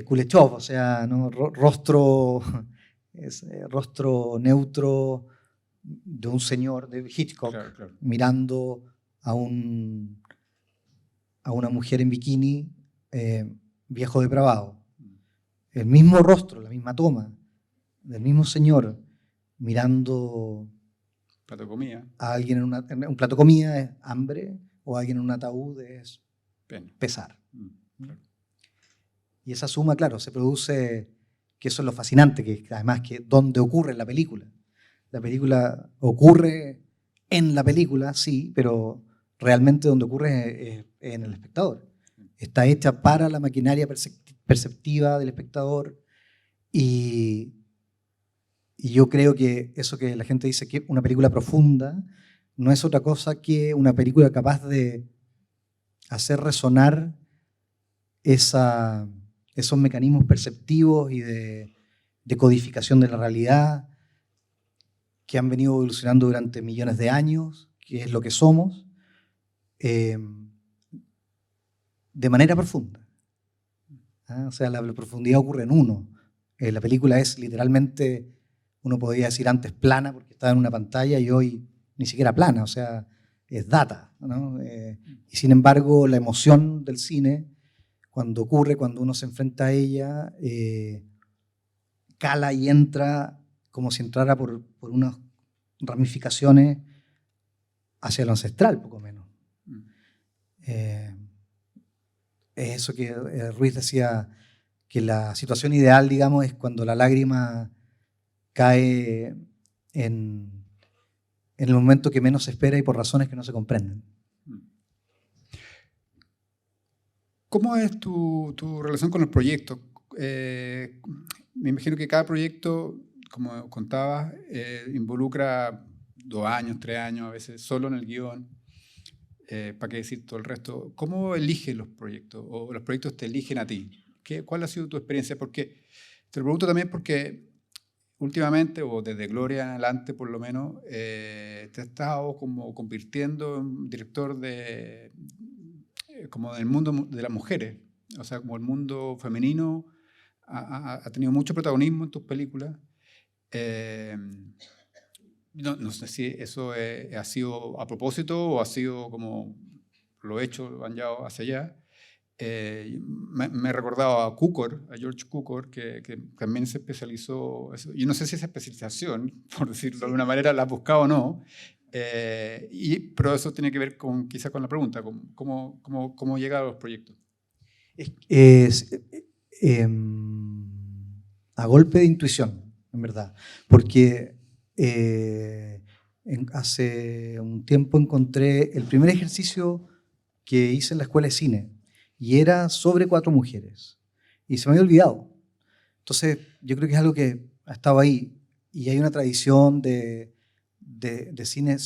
Kuleshov, o sea, ¿no? rostro neutro de un señor, de Hitchcock, claro. Mirando a una mujer en bikini, viejo depravado. El mismo rostro, la misma toma, del mismo señor mirando plato de comida. A alguien en un plato de comida es hambre, o a alguien en un ataúd es pesar. Claro. Y esa suma, claro, se produce, que eso es lo fascinante, que además que donde ocurre la película. La película ocurre en la película, sí, pero realmente donde ocurre es en el espectador. Está hecha para la maquinaria perceptiva del espectador, y yo creo que eso que la gente dice que una película profunda no es otra cosa que una película capaz de hacer resonar esos mecanismos perceptivos y de codificación de la realidad que han venido evolucionando durante millones de años, que es lo que somos, de manera profunda. O sea, la profundidad ocurre en uno. La película es literalmente, uno podría decir antes plana porque estaba en una pantalla, y hoy ni siquiera plana, o sea, es data, ¿no? Y sin embargo, la emoción del cine, cuando ocurre, cuando uno se enfrenta a ella, cala y entra como si entrara por unas ramificaciones hacia lo ancestral, poco menos. Es eso que Ruiz decía, que la situación ideal, digamos, es cuando la lágrima cae en el momento que menos se espera y por razones que no se comprenden. ¿Cómo es tu relación con los proyectos? me imagino que cada proyecto, como contabas, involucra 2 años, 3 años, a veces solo en el guión. ¿Para qué decir todo el resto? ¿Cómo eliges los proyectos? ¿O los proyectos te eligen a ti? ¿Cuál ha sido tu experiencia? Porque, te lo pregunto también porque últimamente, o desde Gloria en adelante por lo menos, te has estado como convirtiendo en director como del mundo de las mujeres. O sea, como el mundo femenino ha tenido mucho protagonismo en tus películas. No sé si eso ha sido a propósito o ha sido como lo hecho, lo han llevado hacia allá. Me he recordado a Cukor, a George Cukor, que también se especializó. Yo no sé si esa especialización, por decirlo de alguna manera, la has buscado o no, pero eso tiene que ver quizá con la pregunta, cómo llega a los proyectos. A golpe de intuición, en verdad, porque hace un tiempo encontré el primer ejercicio que hice en la escuela de cine y era sobre 4 mujeres y se me había olvidado. Entonces yo creo que es algo que ha estado ahí y hay una tradición de cine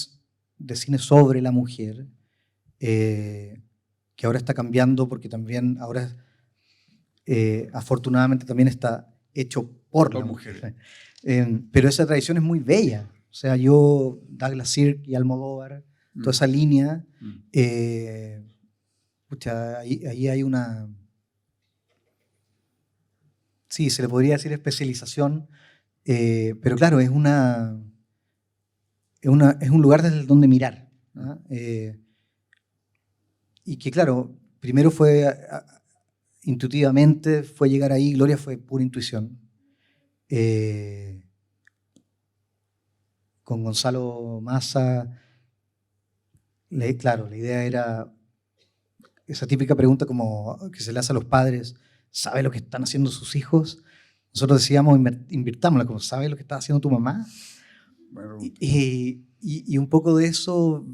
sobre la mujer que ahora está cambiando porque también ahora afortunadamente también está hecho por la mujer. Pero esa tradición es muy bella. O sea, Douglas Sirk y Almodóvar, toda esa línea, ahí hay una... Sí, se le podría decir especialización, pero claro, es un lugar desde donde mirar. ¿No? Y que claro, primero fue... intuitivamente fue llegar ahí, Gloria fue pura intuición. Con Gonzalo Massa, claro, la idea era esa típica pregunta como que se le hace a los padres, ¿sabe lo que están haciendo sus hijos? Nosotros decíamos, invirtámosla, como ¿sabe lo que está haciendo tu mamá? Y un poco de eso,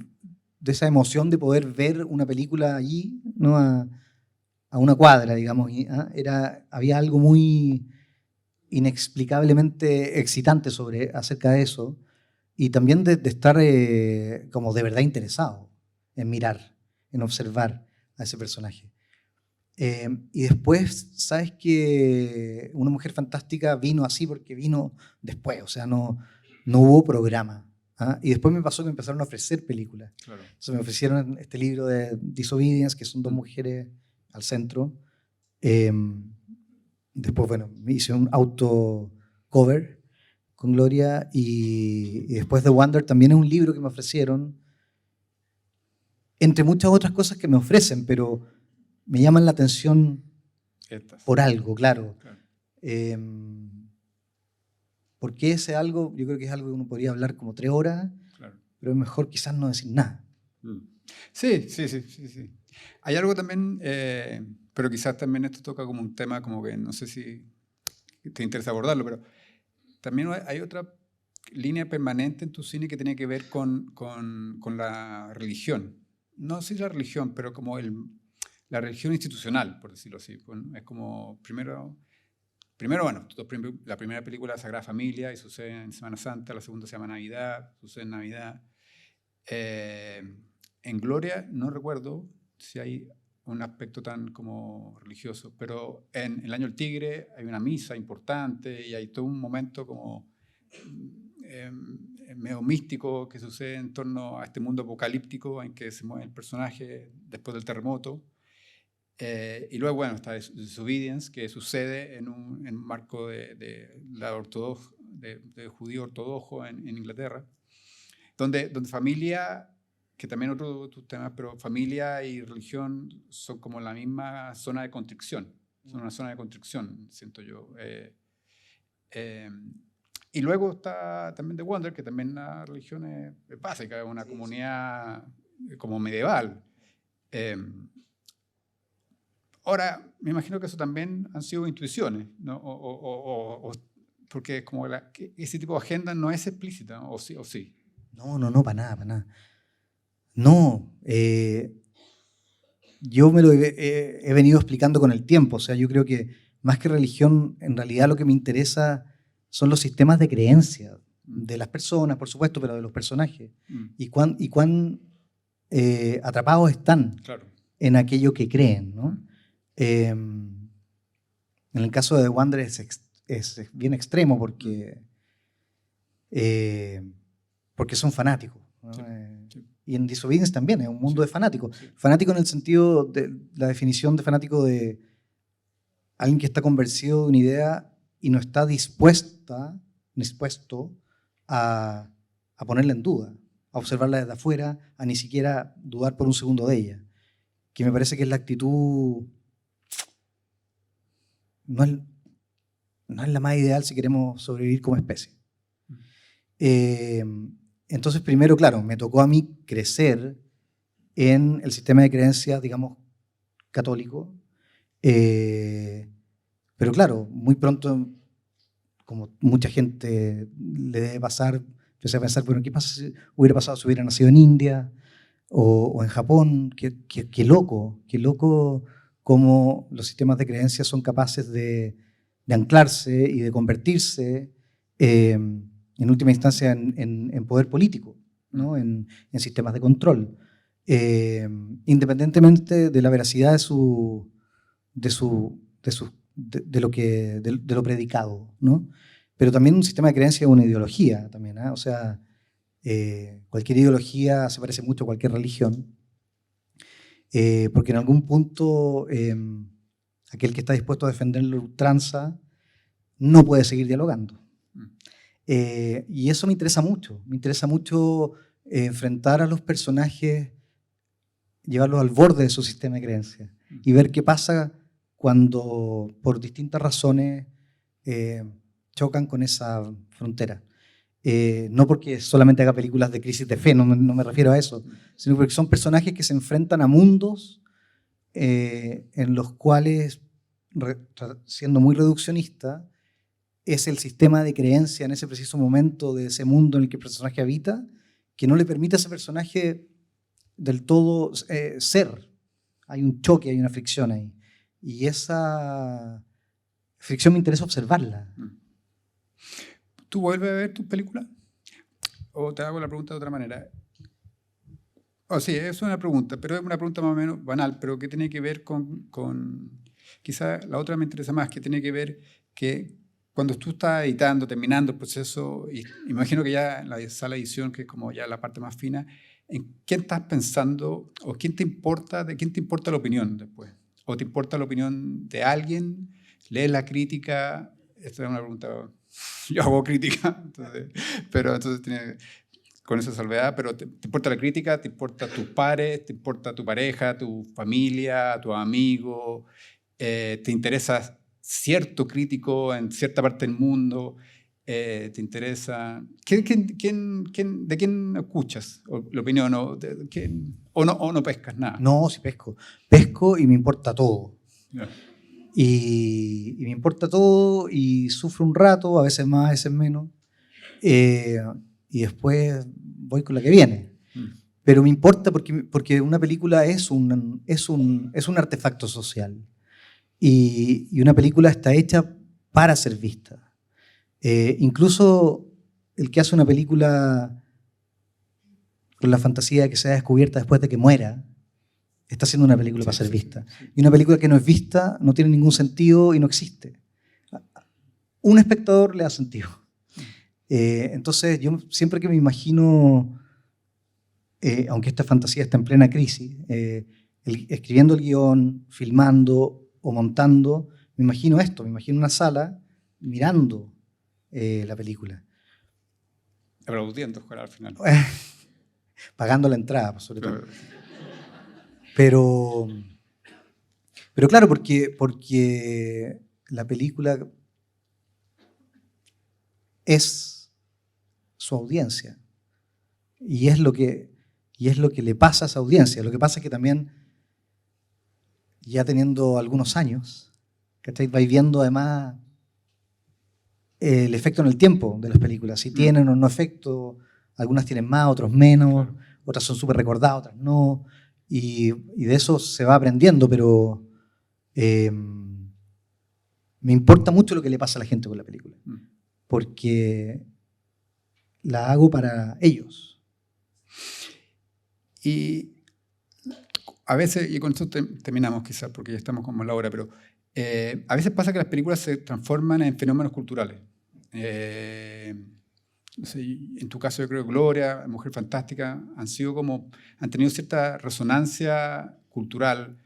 de esa emoción de poder ver una película allí, ¿no? A una cuadra, digamos. Había algo muy inexplicablemente excitante acerca de eso y también de estar como de verdad interesado en mirar, en observar a ese personaje. Y después, ¿sabes que Una Mujer Fantástica vino así porque vino después? O sea, no hubo programa. ¿Ah? Y después me pasó que me empezaron a ofrecer películas. Claro. Entonces me ofrecieron este libro de Disobedience, que son 2 mujeres al centro. Después, bueno, me hice un auto-cover con Gloria y después The Wonder también es un libro que me ofrecieron, entre muchas otras cosas que me ofrecen, pero me llaman la atención por algo, claro. Porque ese algo, yo creo que es algo que uno podría hablar como 3 horas, claro. Pero es mejor quizás no decir nada. Sí. Hay algo también, pero quizás también esto toca como un tema como que no sé si te interesa abordarlo, pero también hay otra línea permanente en tu cine que tiene que ver con la religión. No sé si la religión, pero como la religión institucional, por decirlo así. Bueno, es como, primero bueno, la primera película es Sagrada Familia y sucede en Semana Santa, la segunda se llama Navidad, sucede en Navidad. En Gloria no recuerdo si hay un aspecto tan como religioso, pero en El Año del Tigre hay una misa importante y hay todo un momento como medio místico que sucede en torno a este mundo apocalíptico en que se mueve el personaje después del terremoto. Y luego, bueno, está Disobedience, que sucede en un marco de judío ortodoxo en Inglaterra, donde familia, que también otro de tus temas, pero familia y religión son como la misma zona de constricción, son una zona de constricción, siento yo. Y luego está también The Wonder, que también la religión es básica, es una comunidad como medieval. Ahora, me imagino que eso también han sido intuiciones, ¿no? Porque como ese tipo de agenda no es explícita, ¿no? ¿O sí? No, para nada. No, yo me lo he venido explicando con el tiempo. O sea, yo creo que más que religión, en realidad lo que me interesa son los sistemas de creencia de las personas, por supuesto, pero de los personajes. Y cuán atrapados están en aquello que creen, ¿no? En el caso de The Wanderer es bien extremo porque son fanáticos, ¿no? Y en Disobedience también es un mundo de fanáticos. Fanático en el sentido de la definición de fanático de alguien que está convencido de una idea y no está dispuesto a ponerla en duda, a observarla desde afuera, a ni siquiera dudar por un segundo de ella. Que me parece que es la actitud, no es la más ideal si queremos sobrevivir como especie. Entonces, primero, claro, me tocó a mí crecer en el sistema de creencias, digamos, católico. Pero claro, muy pronto, como mucha gente le debe pasar, empecé a pensar, bueno, ¿qué pasa si hubiera pasado si hubiera nacido en India o en Japón? Qué loco cómo los sistemas de creencias son capaces de anclarse y de convertirse en última instancia en poder político, ¿no? en sistemas de control, independientemente de la veracidad de lo predicado, ¿no? Pero también un sistema de creencia es una ideología también, ¿eh? O sea, cualquier ideología se parece mucho a cualquier religión, porque en algún punto aquel que está dispuesto a defender la ultranza no puede seguir dialogando. Y eso me interesa mucho enfrentar a los personajes, llevarlos al borde de su sistema de creencias y ver qué pasa cuando por distintas razones chocan con esa frontera. No porque solamente haga películas de crisis de fe, no me refiero a eso, sino porque son personajes que se enfrentan a mundos en los cuales, siendo muy reduccionista, es el sistema de creencia en ese preciso momento de ese mundo en el que el personaje habita que no le permite a ese personaje del todo ser. Hay un choque, hay una fricción ahí. Y esa fricción me interesa observarla. ¿Tú vuelves a ver tus películas? ¿O te hago la pregunta de otra manera? Sí, es una pregunta, pero es una pregunta más o menos banal, pero que tiene que ver con quizá la otra me interesa más, que tiene que ver que cuando tú estás editando, terminando el proceso, y imagino que ya en la sala de edición, que es como ya la parte más fina, ¿en quién estás pensando o de quién te importa la opinión después? ¿O te importa la opinión de alguien? ¿Lees la crítica? Esta es una pregunta, yo hago crítica, entonces tiene con esa salvedad, pero ¿te importa la crítica? ¿Te importa tus pares? ¿Te importa tu pareja, tu familia, tu amigo? ¿Te interesa cierto crítico en cierta parte del mundo? ¿Te interesa? ¿De quién escuchas la opinión? ¿O no pescas nada? No, sí pesco. Pesco y me importa todo. Yeah. Y me importa todo y sufro un rato, a veces más, a veces menos. Y después voy con la que viene. Pero me importa porque una película es un artefacto social. Y una película está hecha para ser vista. Incluso el que hace una película con la fantasía de que sea descubierta después de que muera, está haciendo una película para ser vista. Y una película que no es vista no tiene ningún sentido y no existe. Un espectador le da sentido. Entonces, yo siempre que me imagino, aunque esta fantasía está en plena crisis, escribiendo el guión, filmando o montando, me imagino esto, me imagino una sala mirando la película. Aplaudiendo, ojalá al final. Pagando la entrada, sobre todo. Pero claro, porque la película es su audiencia y es lo que le pasa a esa audiencia. Lo que pasa es que también, ya teniendo algunos años, ¿cachai? Vais viendo además el efecto en el tiempo de las películas, si tienen o no efecto. Algunas tienen más, otros menos, claro. Otras son súper recordadas, otras no. Y de eso se va aprendiendo, pero me importa mucho lo que le pasa a la gente con la película, porque la hago para ellos. Y a veces, y con esto terminamos quizás, porque ya estamos como en la hora, pero a veces pasa que las películas se transforman en fenómenos culturales. No sé, en tu caso yo creo que Gloria, Mujer Fantástica, han tenido cierta resonancia cultural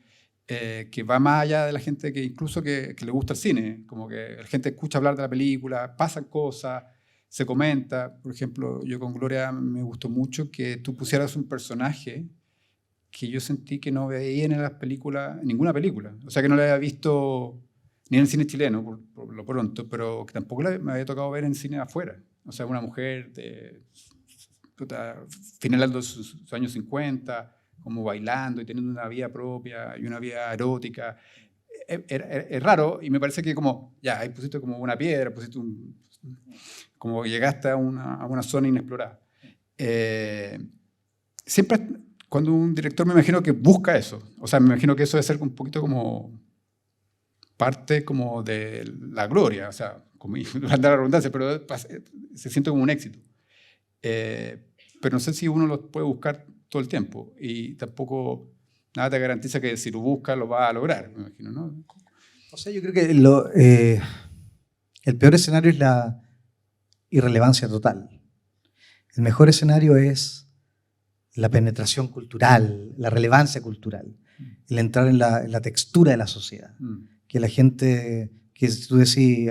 que va más allá de la gente que incluso que le gusta el cine, como que la gente escucha hablar de la película, pasan cosas, se comenta. Por ejemplo, yo con Gloria me gustó mucho que tú pusieras un personaje que yo sentí que no veía en las películas, en ninguna película. O sea, que no la había visto ni en el cine chileno, por lo pronto, pero que tampoco me había tocado ver en cine afuera. O sea, una mujer de finales de sus años 50, como bailando y teniendo una vida propia y una vida erótica. Es raro y me parece que como, ya, ahí pusiste como una piedra, como llegaste a una zona inexplorada. Siempre cuando un director me imagino que busca eso, o sea, me imagino que eso debe ser un poquito como parte como de la gloria, o sea, como la redundancia, pero se siente como un éxito. Pero no sé si uno lo puede buscar todo el tiempo y tampoco nada te garantiza que si lo buscas lo vas a lograr, me imagino, ¿no? O sea, yo creo que el peor escenario es la irrelevancia total. El mejor escenario es la penetración cultural, la relevancia cultural, el entrar en la textura de la sociedad. Que la gente, que tú decís,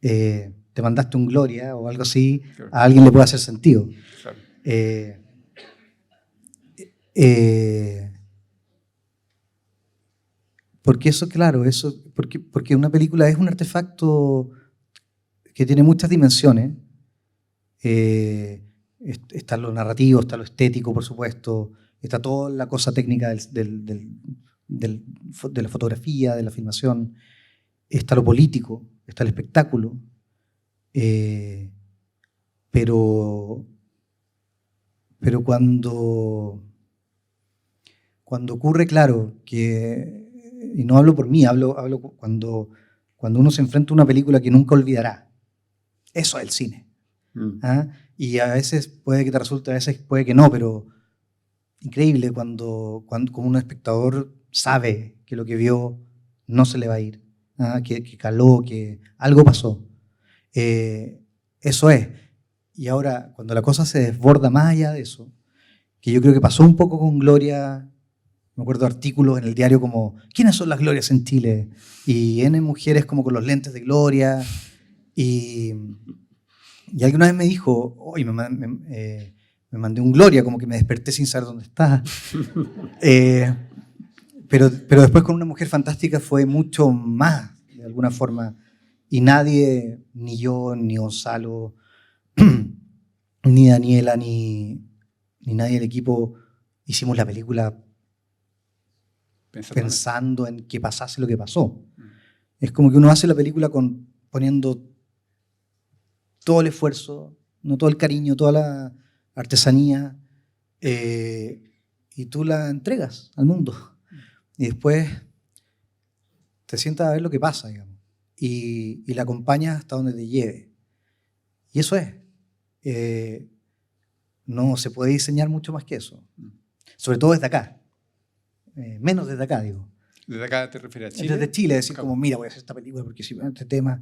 te mandaste un Gloria o algo así, claro, a alguien le puede hacer sentido. Claro. Porque eso, claro, porque una película es un artefacto que tiene muchas dimensiones. Está lo narrativo, está lo estético, por supuesto, está toda la cosa técnica de la fotografía, de la filmación, está lo político, está el espectáculo, pero cuando ocurre, claro, y no hablo por mí, hablo cuando uno se enfrenta a una película que nunca olvidará, eso es el cine. ¿Ah? Y a veces puede que te resulte, a veces puede que no, pero increíble cuando como un espectador sabe que lo que vio no se le va a ir, que caló, que algo pasó. Eso es. Y ahora, cuando la cosa se desborda más allá de eso, que yo creo que pasó un poco con Gloria, me acuerdo de artículos en el diario como ¿quiénes son las Glorias en Chile? Y N mujeres como con los lentes de Gloria, y alguna vez me dijo, oye, me mandé un Gloria, como que me desperté sin saber dónde estaba. Pero después con Una Mujer Fantástica fue mucho más, de alguna forma. Y nadie, ni yo, ni Gonzalo, ni Daniela, ni nadie del equipo, hicimos la película pensando en que pasase lo que pasó. Es como que uno hace la película poniendo todo el esfuerzo, no todo el cariño, toda la artesanía, y tú la entregas al mundo. Y después te sientas a ver lo que pasa, digamos, y la acompañas hasta donde te lleve. Y eso es. No se puede diseñar mucho más que eso. Sobre todo desde acá. Menos desde acá, digo. ¿Desde acá te refieres a Chile? Desde Chile, decir como, mira, voy a hacer esta película porque si este tema...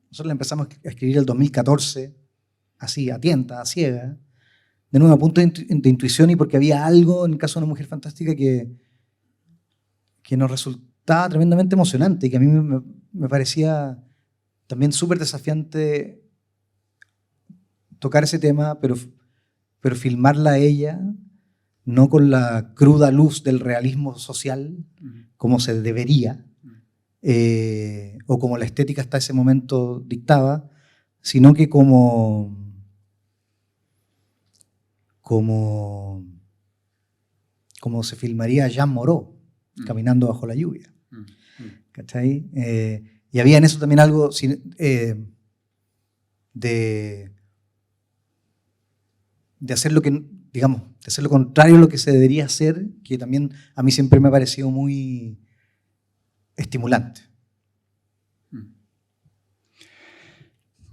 Nosotros la empezamos a escribir el 2014, así, a tienta, a ciega, de nuevo a punto de intuición, y porque había algo en el caso de Una Mujer Fantástica que nos resultaba tremendamente emocionante y que a mí me parecía también súper desafiante tocar ese tema, pero filmarla a ella, no con la cruda luz del realismo social, como se debería, o como la estética hasta ese momento dictaba, sino que como se filmaría Jean Moreau, caminando bajo la lluvia. ¿Cachai? Y había en eso también algo de hacer lo que, digamos, de hacer lo contrario a lo que se debería hacer, que también a mí siempre me ha parecido muy estimulante.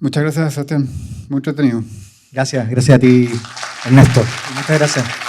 Muchas gracias, Sebastián. Muy entretenido. Gracias a ti, Ernesto. Muchas gracias.